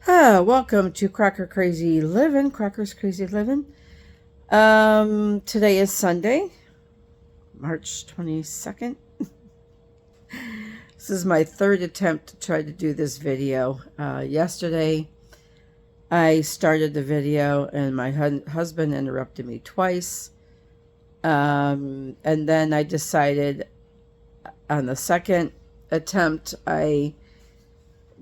Welcome to Cracker Crazy Living, Cracker's Crazy Living. Today is Sunday, March 22nd. This is my third attempt to try to do this video. Yesterday, I started the video and my husband interrupted me twice. And then I decided on the second attempt, I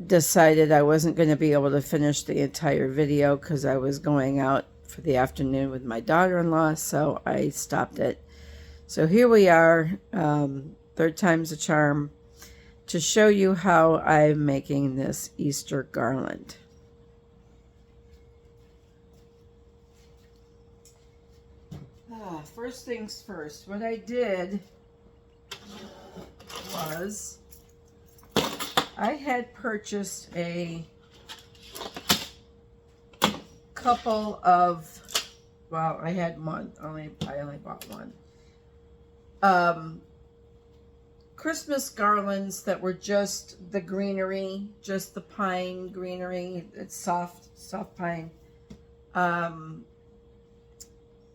decided I wasn't going to be able to finish the entire video because I was going out for the afternoon with my daughter-in-law, so I stopped it. So here we are, third time's a charm, to show you how I'm making this Easter garland. First things first, what I did was I had purchased a couple of, well, I had one, I only bought one. Christmas garlands that were just the greenery, just the pine greenery. It's soft pine.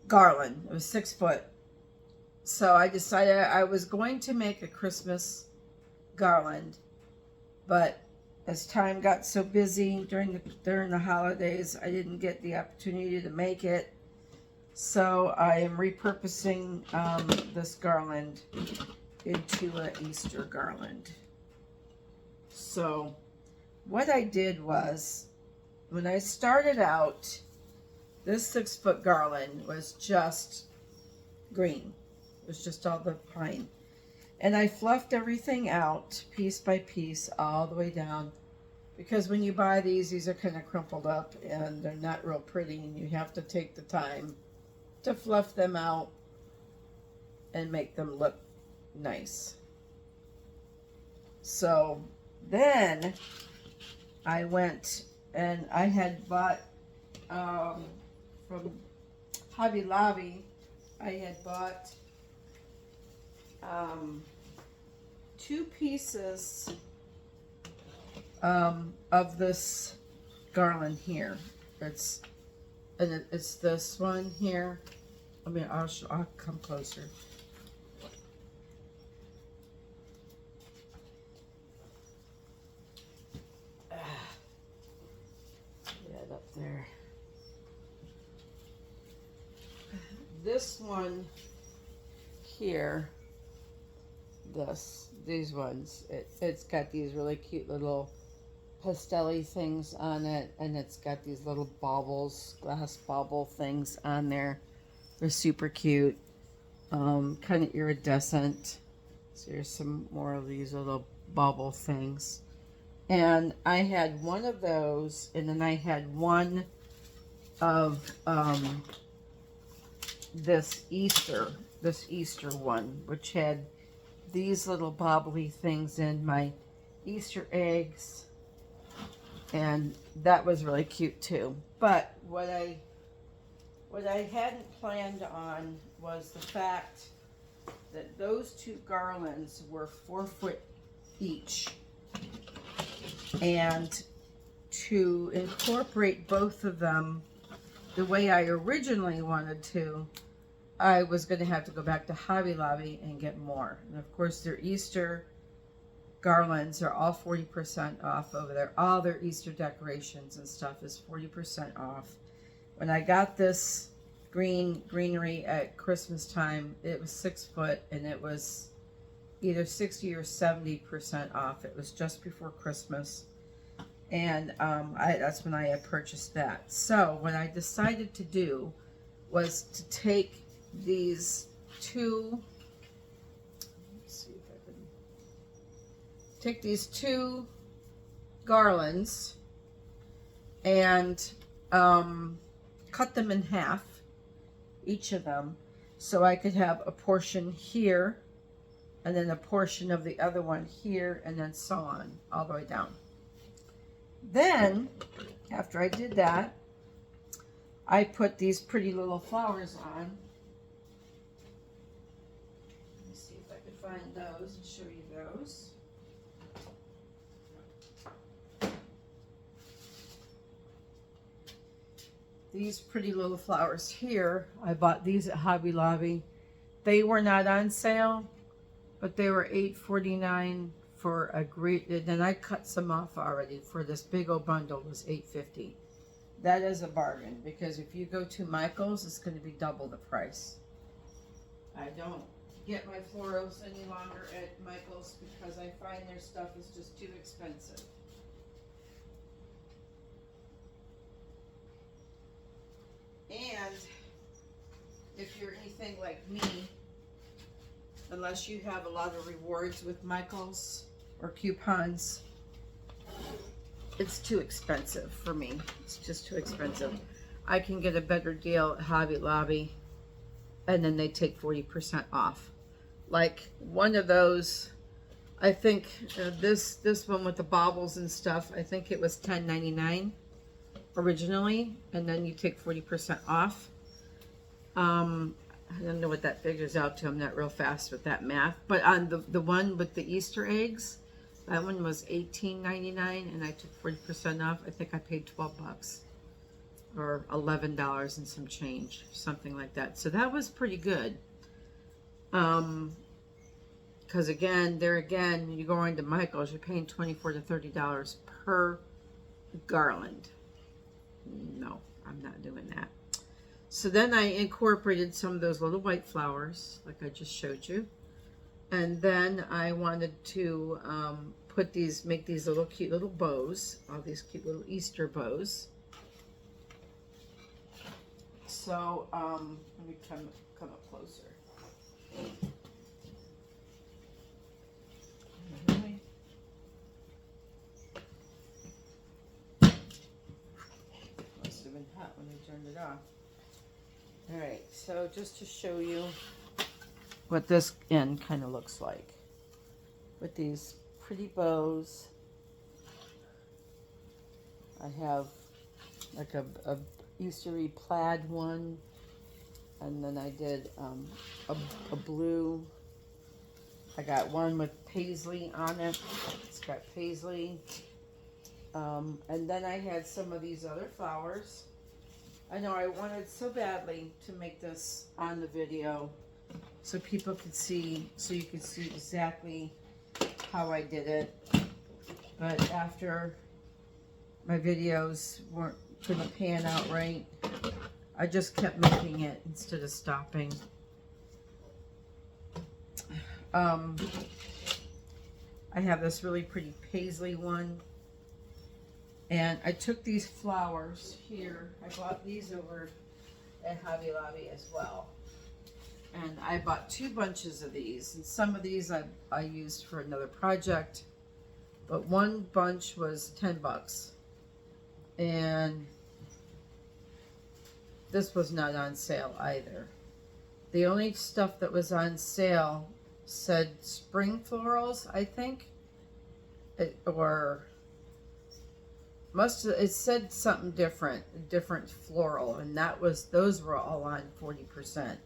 Garland. It was 6 foot. So I decided I was going to make a Christmas garland, but as time got so busy during the holidays, I didn't get the opportunity to make it. So I am repurposing this garland into an Easter garland. So what I did was, when I started out, this 6 foot garland was just green. It was just all the pine. And I fluffed everything out piece by piece all the way down, because when you buy these are kind of crumpled up and they're not real pretty, and you have to take the time to fluff them out and make them look nice. So then I went and I had bought from Hobby Lobby, I had bought 2 pieces of this garland here. It's this one here. I mean, I'll come closer. Get it up there. This one here, these ones, it's got these really cute little pastel-y things on it, and it's got these little baubles, glass bauble things on there. They're super cute, kind of iridescent. So here's some more of these little bauble things. And I had one of those, and then I had one of this Easter one, which had these little bobbly things in my Easter eggs, and that was really cute too. But what I hadn't planned on was the fact that those 2 garlands were 4 foot each, and to incorporate both of them the way I originally wanted to, I was going to have to go back to Hobby Lobby and get more. And of course, their Easter garlands are all 40% off over there. All their Easter decorations and stuff is 40% off. When I got this greenery at Christmas time, it was 6 foot, and it was either 60 or 70% off. It was just before Christmas. And that's when I had purchased that. So what I decided to do was to take these 2, let's see if I can take these 2 garlands and cut them in half, each of them, so I could have a portion here and then a portion of the other one here, and then so on all the way down. Then, after I did that, I put these pretty little flowers on. Let me see if I can find those and show you those. these pretty little flowers here. I bought these at Hobby Lobby. They were not on sale, but they were $8.49 for a great. Then I cut some off already for this big old bundle. Was $8.50. That is a bargain, because if you go to Michael's, it's going to be double the price. I don't get my florals any longer at Michael's because I find their stuff is just too expensive. And if you're anything like me, unless you have a lot of rewards with Michael's or coupons, it's too expensive for me. It's just too expensive. I can get a better deal at Hobby Lobby, and then they take 40% off. Like one of those, I think this one with the baubles and stuff, I think it was $10.99 originally, and then you take 40% off. I don't know what that figures out to. I'm not real fast with that math. But on the one with the Easter eggs, that one was $18.99, and I took 40% off. I think I paid $12 or $11 and some change, something like that. So that was pretty good. Because again, you go into Michael's, you're paying $24 to $30 per garland. No, I'm not doing that. So then I incorporated some of those little white flowers, like I just showed you. And then I wanted to make these little cute little bows, all these cute little Easter bows. So let me come up closer. Must have been hot when we turned it off. All right, so just to show you what this end kind of looks like with these pretty bows. I have like a Eastery plaid one, and then I did a blue. I got one with paisley on it. It's got paisley. And then I had some of these other flowers. I know I wanted so badly to make this on the video so people could see, so you could see exactly how I did it. But after my videos couldn't pan out right, I just kept making it instead of stopping. I have this really pretty paisley one. And I took these flowers here. I bought these over at Hobby Lobby as well. And I bought 2 bunches of these. And some of these I used for another project. But one bunch was $10. And this was not on sale either. The only stuff that was on sale said spring florals, I think. It said something different floral, and those were all on 40%.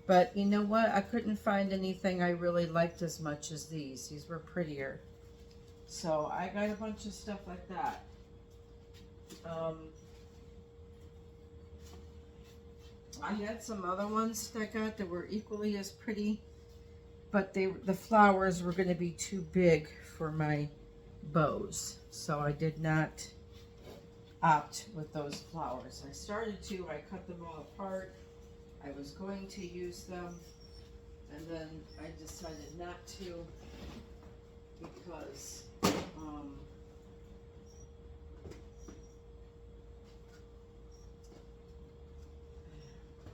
But you know what? I couldn't find anything I really liked as much as these. These were prettier. So I got a bunch of stuff like that. I had some other ones that I got that were equally as pretty, but the flowers were going to be too big for my bows. So I did not opt with those flowers. I cut them all apart. I was going to use them, and then I decided not to because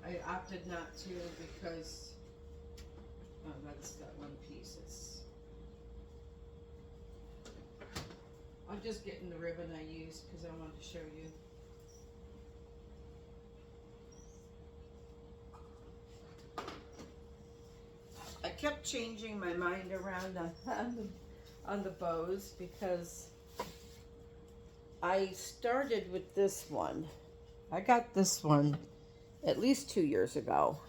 I opted not to because that's that one piece. I'm just getting the ribbon I used because I wanted to show you. I kept changing my mind around on the bows because I started with this one. I got this one at least 2 years ago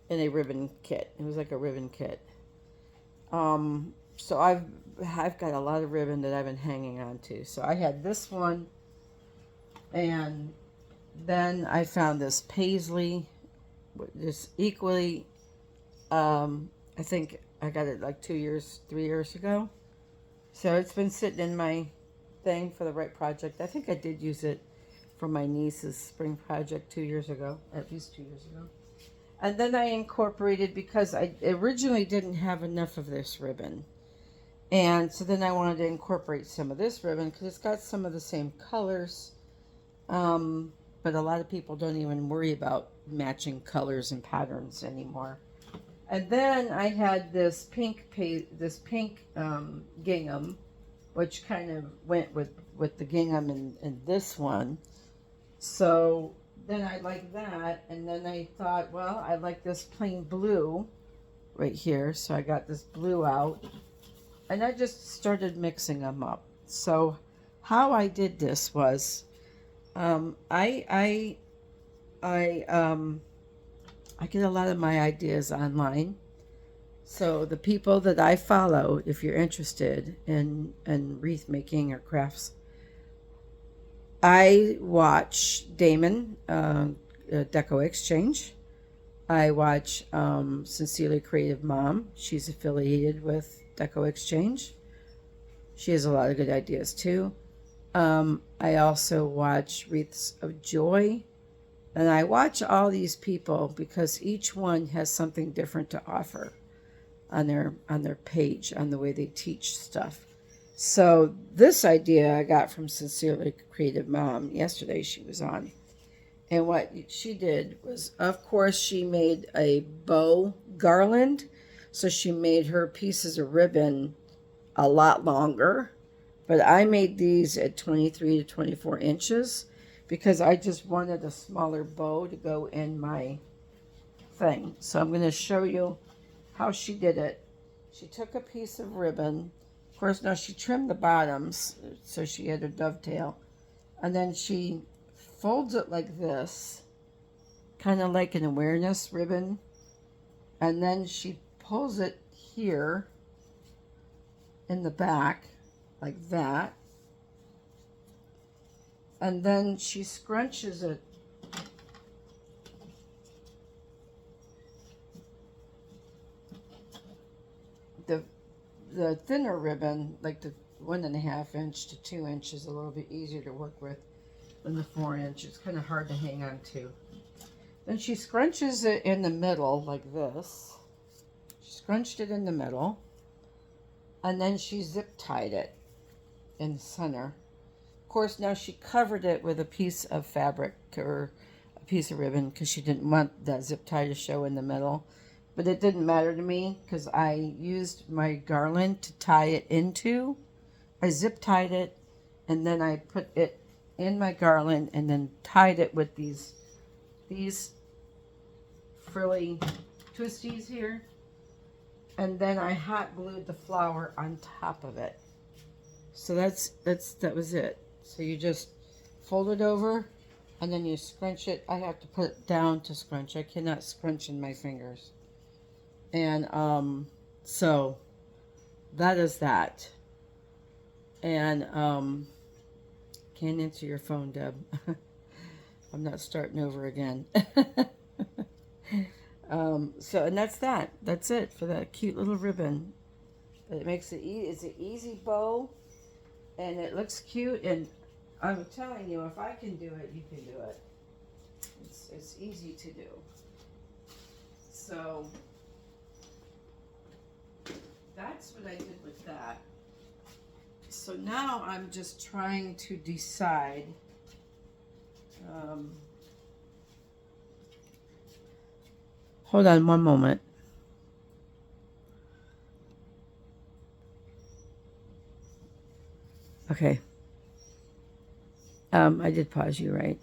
in a ribbon kit. It was like a ribbon kit. So I've got a lot of ribbon that I've been hanging on to. So I had this one, and Then I found this paisley, this equally, I think I got it like 3 years ago. So it's been sitting in my thing for the right project. I think I did use it for my niece's spring project 2 years ago, at least 2 years ago. And then I incorporated, because I originally didn't have enough of this ribbon. And so then I wanted to incorporate some of this ribbon because it's got some of the same colors. But a lot of people don't even worry about matching colors and patterns anymore. And then I had this pink gingham, which kind of went with the gingham in this one. So then I like that, and then I thought, well, I like this plain blue right here, so I got this blue out, and I just started mixing them up. So how I did this was, I get a lot of my ideas online. So the people that I follow, if you're interested in wreath making or crafts, I watch Damon, Deco Exchange. I watch Sincerely Creative Mom. She's affiliated with Deco Exchange. She has a lot of good ideas too. I also watch Wreaths of Joy. And I watch all these people because each one has something different to offer on their page, on the way they teach stuff. So this idea I got from Sincerely Creative Mom. Yesterday she was on. And what she did was, of course, she made a bow garland. So she made her pieces of ribbon a lot longer. But I made these at 23 to 24 inches because I just wanted a smaller bow to go in my thing. So I'm going to show you how she did it. She took a piece of ribbon. Of course, now she trimmed the bottoms, so she had a dovetail. And then she folds it like this, kind of like an awareness ribbon. And then she pulls it here in the back, like that. And then she scrunches it the thinner ribbon, like the 1.5 inch to 2 inches, a little bit easier to work with than the 4 inch. It's kind of hard to hang on to. Then she scrunches it in the middle like this. She scrunched it in the middle, and then she zip tied it in the center. Of course, now she covered it with a piece of fabric or a piece of ribbon because she didn't want that zip tie to show in the middle. But it didn't matter to me because I used my garland to tie it into. I zip tied it, and then I put it in my garland and then tied it with these frilly twisties here. And then I hot glued the flower on top of it. So that was it. So you just fold it over, and then you scrunch it. I have to put it down to scrunch. I cannot scrunch in my fingers. And so that is that. And can't answer your phone, Deb. I'm not starting over again. So, and that's that. That's it for that cute little ribbon. But it makes it it's an easy bow, and it looks cute. And I'm telling you, if I can do it, you can do it. It's easy to do. So that's what I did with that. So now I'm just trying to decide hold on one moment. Okay. I did pause you, right?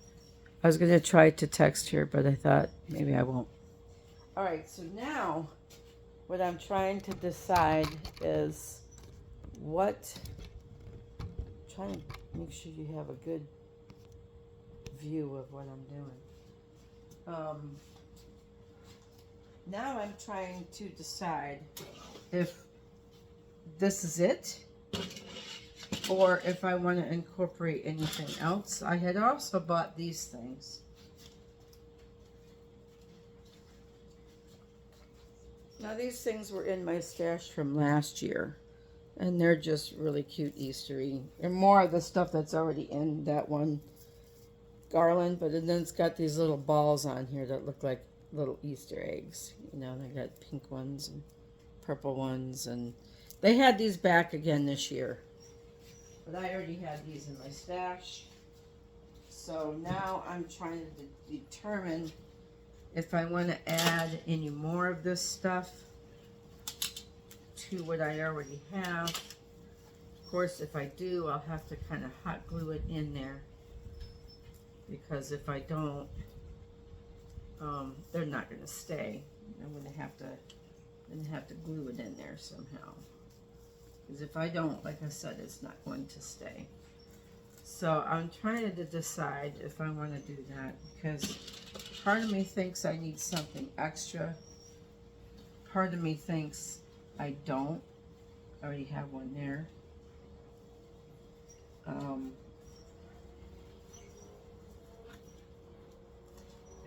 I was going to try to text here, but I thought maybe I won't. All right, so now what I'm trying to decide is trying to make sure you have a good view of what I'm doing. Now I'm trying to decide if this is it or if I want to incorporate anything else. I had also bought these things. Now these things were in my stash from last year, and they're just really cute Eastery. And more of the stuff that's already in that one garland, but then it's got these little balls on here that look like little Easter eggs. You know, they got pink ones and purple ones, and they had these back again this year. But I already had these in my stash. So now I'm trying to determine if I want to add any more of this stuff to what I already have. Of course, if I do, I'll have to kind of hot glue it in there, because if I don't, they're not going to stay. I'm going to have to glue it in there somehow. Because if I don't, like I said, it's not going to stay. So I'm trying to decide if I want to do that, because part of me thinks I need something extra. Part of me thinks I don't. I already have one there.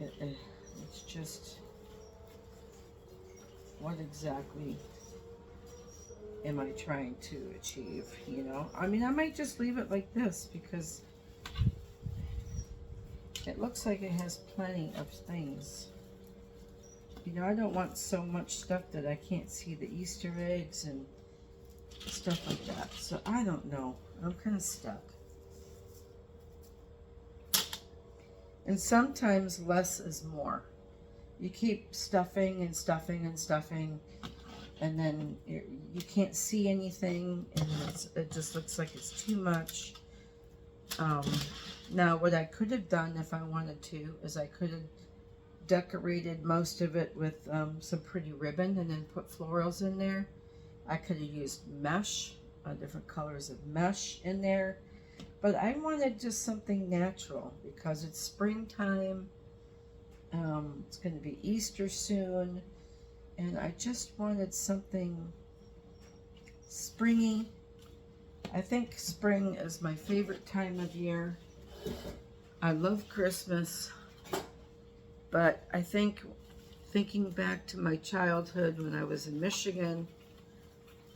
It's just, what exactly am I trying to achieve, you know? I mean, I might just leave it like this, because it looks like it has plenty of things. You know, I don't want so much stuff that I can't see the Easter eggs and stuff like that. So I don't know. I'm kind of stuck. And sometimes less is more. You keep stuffing and stuffing and stuffing, and then you can't see anything, and it just looks like it's too much. Now, what I could have done if I wanted to is I could have decorated most of it with some pretty ribbon and then put florals in there. I could have used mesh, different colors of mesh in there. But I wanted just something natural because it's springtime. It's going to be Easter soon. And I just wanted something springy. I think spring is my favorite time of year. I love Christmas. But I think, thinking back to my childhood when I was in Michigan,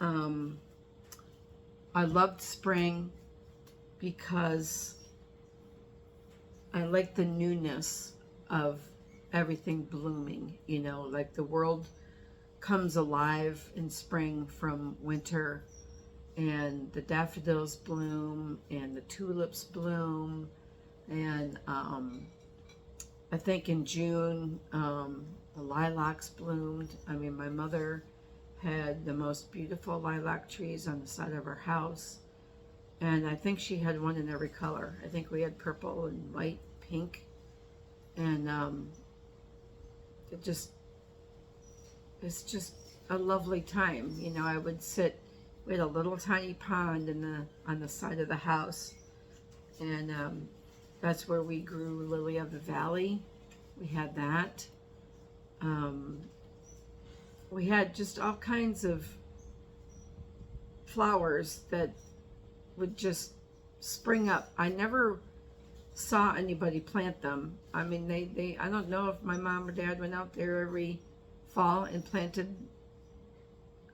I loved spring because I like the newness of everything blooming, you know, like the world comes alive in spring from winter, and the daffodils bloom and the tulips bloom, and I think in June the lilacs bloomed. I mean, my mother had the most beautiful lilac trees on the side of her house. And I think she had one in every color. I think we had purple and white, pink. And it's just a lovely time. You know, I would sit, we had a little tiny pond on the side of the house. And that's where we grew lily of the valley. We had that. We had just all kinds of flowers that would just spring up. I never saw anybody plant them. I mean, I don't know if my mom or dad went out there every fall and planted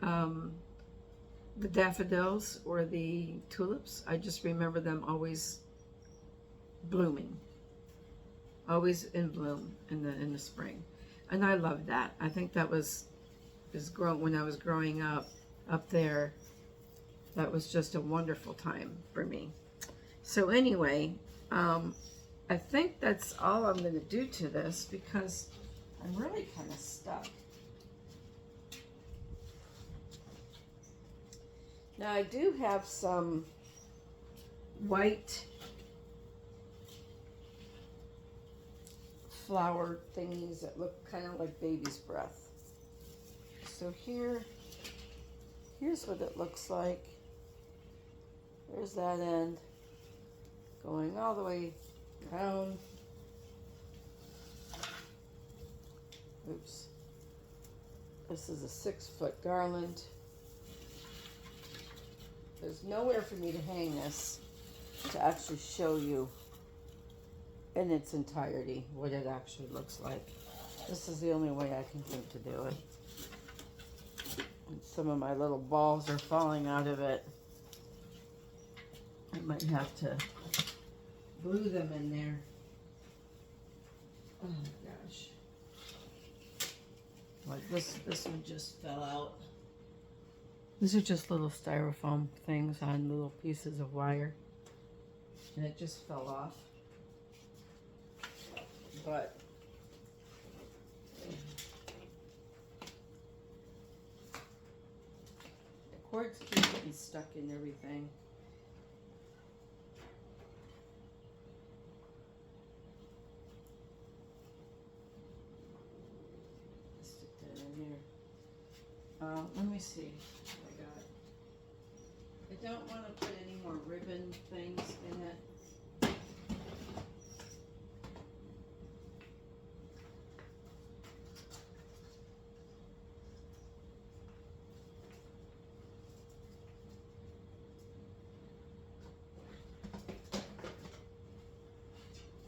the daffodils or the tulips. I just remember them always blooming, always in bloom in the spring, and I loved that. I think that was when I was growing up there. That was just a wonderful time for me. So anyway, I think that's all I'm going to do to this because I'm really kind of stuck. Now I do have some white flower thingies that look kind of like baby's breath. So here's what it looks like. There's that end going all the way down. Oops. This is a 6-foot garland. There's nowhere for me to hang this to actually show you in its entirety what it actually looks like. This is the only way I can think to do it. And some of my little balls are falling out of it. I might have to glue them in there. Oh my gosh. Like this one just fell out. These are just little styrofoam things on little pieces of wire. And it just fell off. But the cords keep getting stuck in everything. Stick that in there. Let me see what I got. I don't want to put any more ribbon things in it.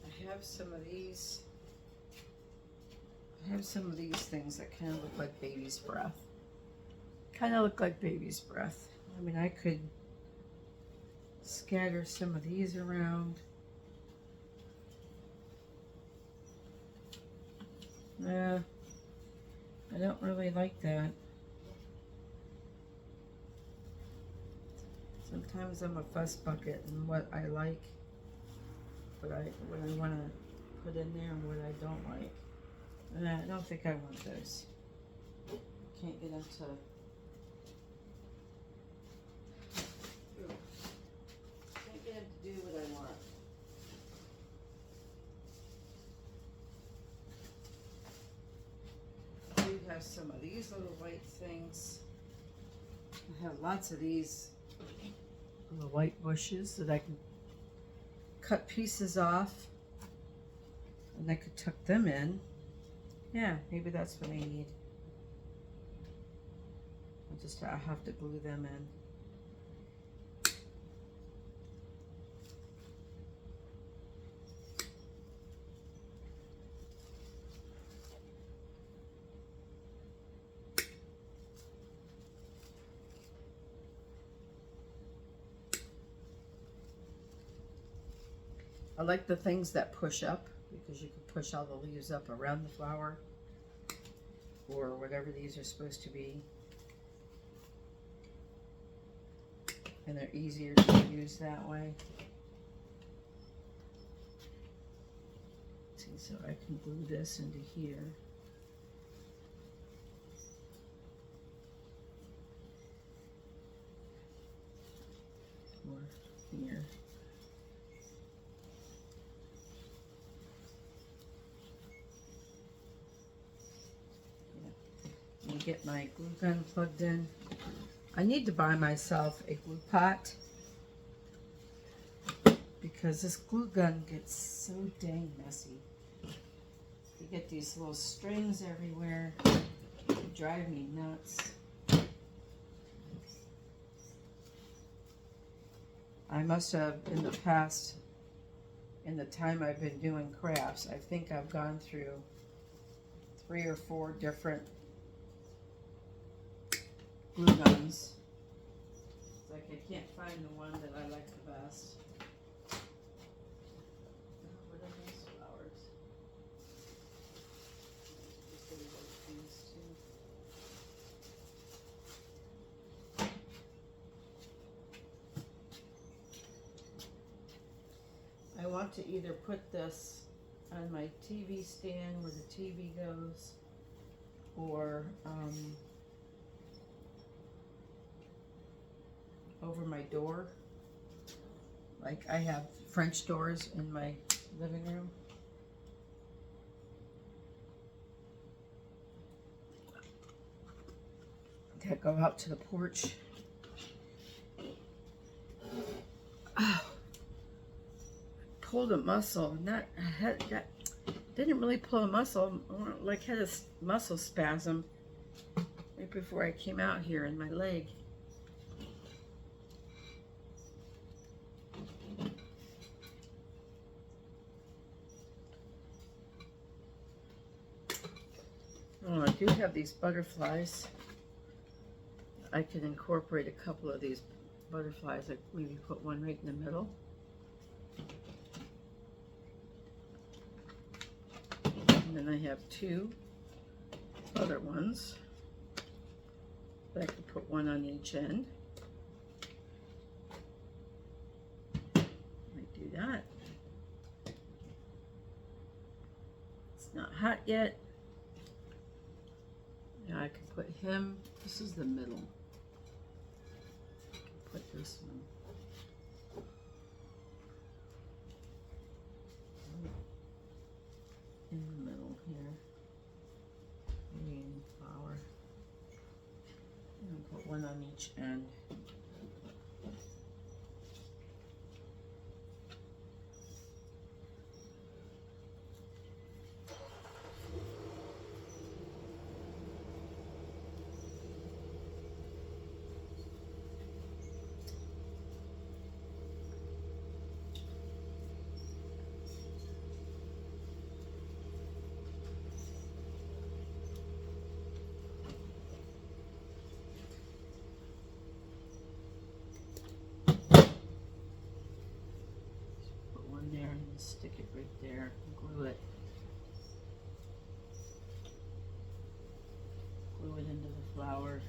I have some of these. I have some of these things that kind of look like baby's breath. Kind of look like baby's breath. I mean, I could scatter some of these around. Yeah, I don't really like that. Sometimes I'm a fuss bucket in what I like, what I want to put in there and what I don't like. And I don't think I want those. Can't get into. Can't get him to do what I want. I do have some of these little white things. I have lots of these little white bushes that I can cut pieces off and I could tuck them in. Yeah, maybe that's what I need. I'll have to glue them in. I like the things that push up because you can push all the leaves up around the flower or whatever these are supposed to be. And they're easier to use that way. See, so I can glue this into here. Or here. Let me get my glue gun plugged in. I need to buy myself a glue pot because this glue gun gets so dang messy. You get these little strings everywhere. They drive me nuts. I must have in the past, in the time I've been doing crafts, I think I've gone through 3 or 4 different glue guns. It's like I can't find the one that I like the best. What are these flowers? Just gonna go with these two. I want to either put this on my TV stand where the TV goes, or over my door. Like I have French doors in my living room. That go out to the porch. Oh, pulled a muscle, and that didn't really pull a muscle. Like had a muscle spasm right before I came out here in my leg. do have these butterflies. I can incorporate a couple of these butterflies, like maybe put one right in the middle. And then I have two other ones that I could put one on each end. Might do that. It's not hot yet. Now I can put him, this is the middle. I can put this one. In the middle here. Green flower. And I'll put one on each end. Stick it right there, glue it into the flower.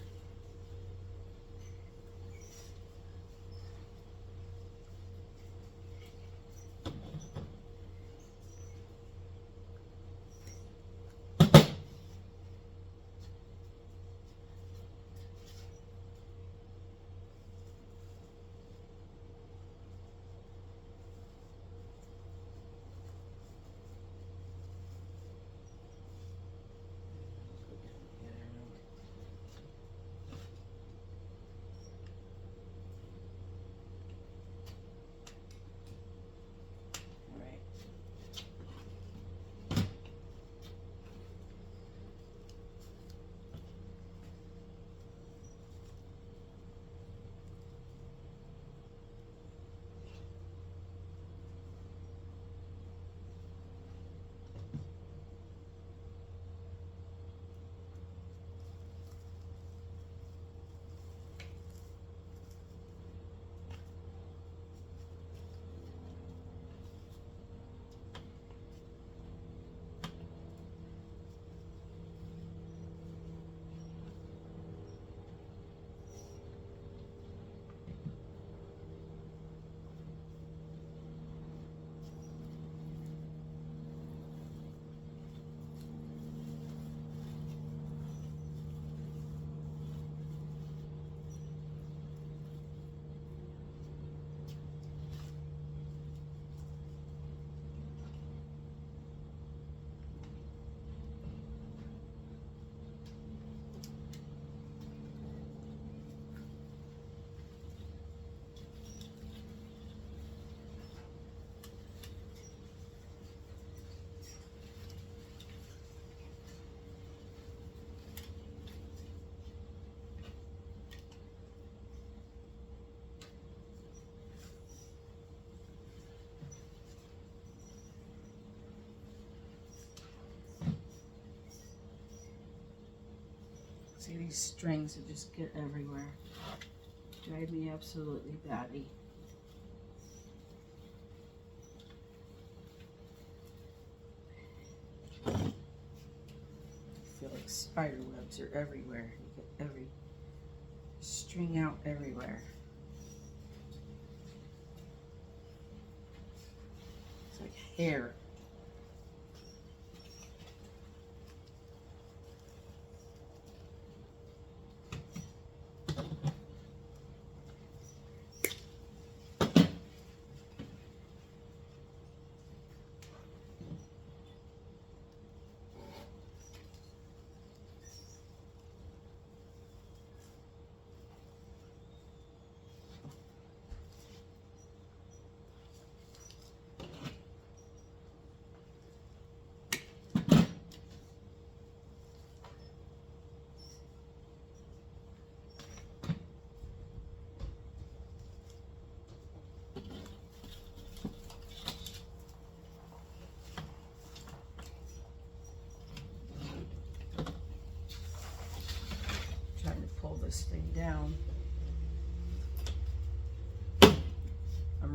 See, these strings that just get everywhere. Drive me absolutely batty. I feel like spider webs are everywhere. You get every string out everywhere. It's like hair.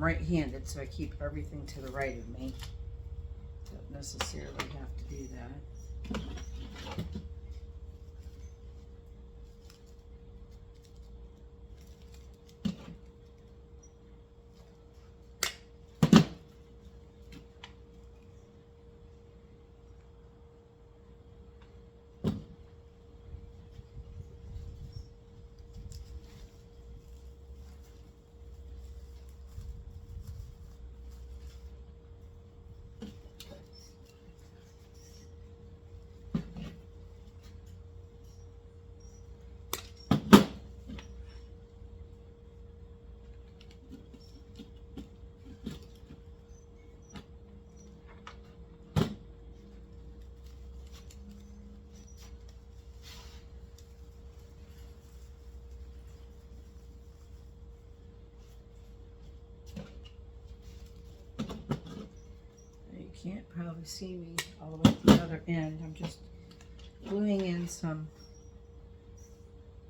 right-handed, so I keep everything to the right of me. Don't necessarily have to do that. You can't probably see me all the way to the other end. I'm just gluing in some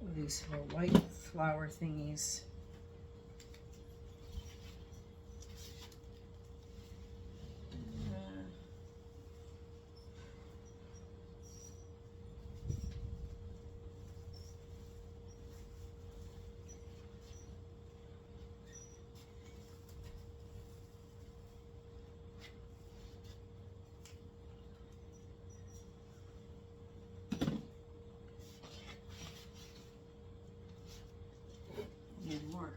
of these little white flower thingies. And more.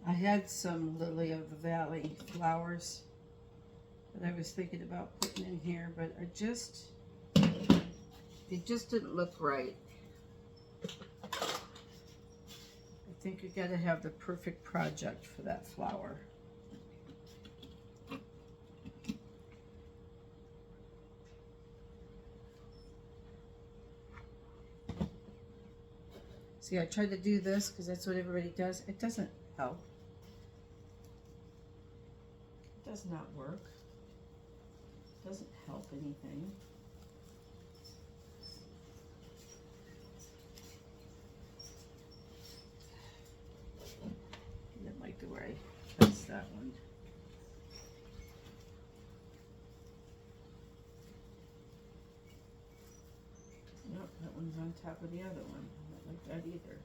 I had some lily of the valley flowers that I was thinking about putting in here, but they just didn't look right. I think you gotta have the perfect project for that flower. See, I tried to do this because that's what everybody does. It doesn't help. It does not work. It doesn't help anything. I didn't like the way I pressed that one. Nope, that one's on top of the other one. I don't like that either.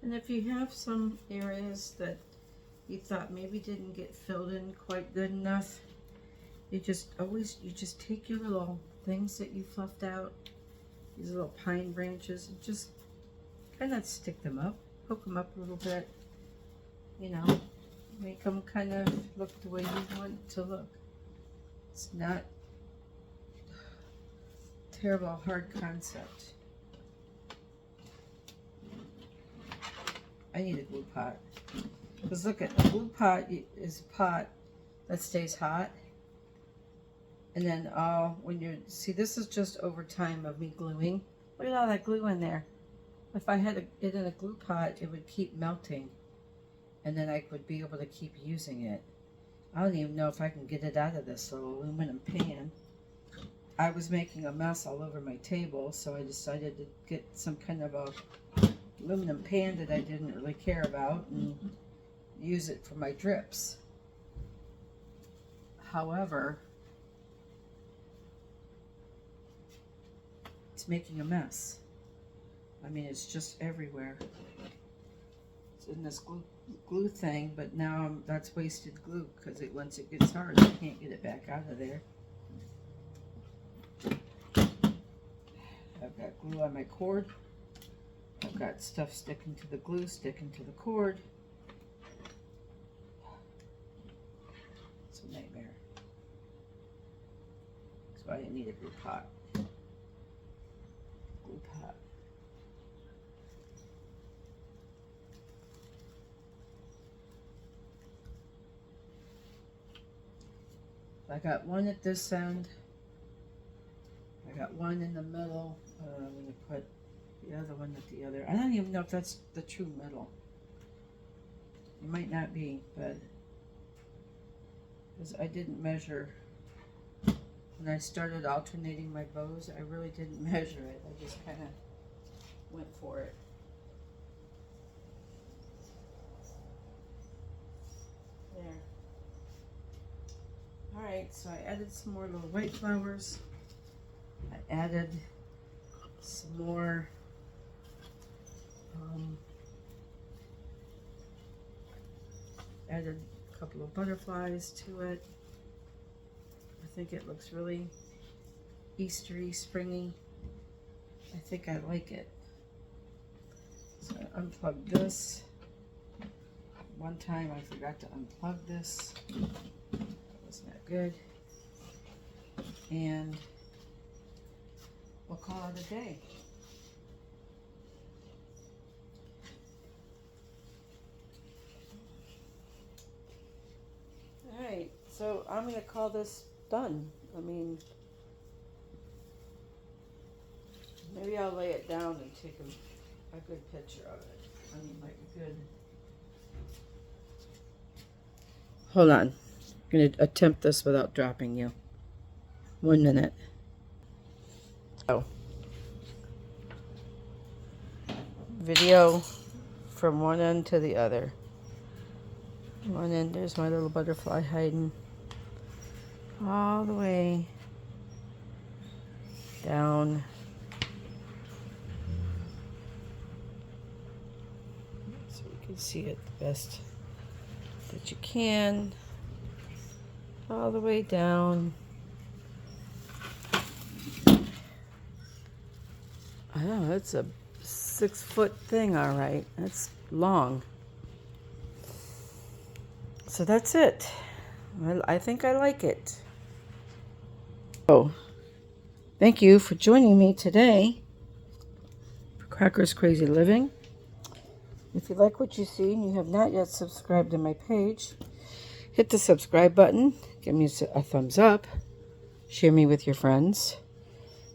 And if you have some areas that you thought maybe didn't get filled in quite good enough, you just take your little things that you fluffed out, these little pine branches, and just kind of stick them up, poke them up a little bit, you know, make them kind of look the way you want it to look. It's not a terrible hard concept. I need a glue pot. Because look, at a glue pot is a pot that stays hot. And then when you see, this is just over time of me gluing. Look at all that glue in there. If I had it in a glue pot, it would keep melting. and then I would be able to keep using it. I don't even know if I can get it out of this little aluminum pan. I was making a mess all over my table, so I decided to get some kind of a aluminum pan that I didn't really care about and use it for my drips. However, it's making a mess. I mean, it's just everywhere. It's in this glue thing, but now that's wasted glue because once it gets hard, I can't get it back out of there. I've got glue on my cord. I've got stuff sticking to the glue, sticking to the cord. It's a nightmare. That's why I need a glue pot. Glue pot. I got one at this end. I got one in the middle. I'm going to put the other one at the other. I don't even know if that's the true middle. It might not be, but because I didn't measure when I started alternating my bows, I really didn't measure it. I just kind of went for it. There. Alright, so I added some more little white flowers. I added some more added a couple of butterflies to it. I think it looks really Eastery, springy. I think I like it. So I unplugged this. One time I forgot to unplug this. That was not good. And we'll call it a day. Alright, so I'm going to call this done. I mean, maybe I'll lay it down and take a good picture of it. I mean, like a good... Hold on. I'm going to attempt this without dropping you. 1 minute. Oh. Video from one end to the other. One end, there's my little butterfly hiding. All the way down. So you can see it the best that you can. All the way down. I know, that's a 6-foot thing, all right. That's long. So that's it. Well, I think I like it. Oh, thank you for joining me today for Cracker's Crazy Living. If you like what you see and you have not yet subscribed to my page, hit the subscribe button, give me a thumbs up, share me with your friends,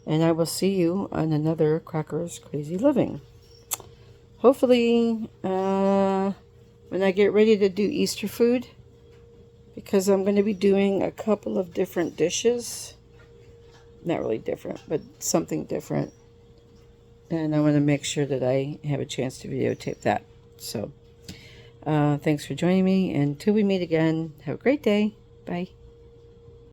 and I will see you on another Cracker's Crazy Living. Hopefully, when I get ready to do Easter food, because I'm going to be doing a couple of different dishes. Not really different, but something different. And I want to make sure that I have a chance to videotape that. So, thanks for joining me. And until we meet again, have a great day. Bye.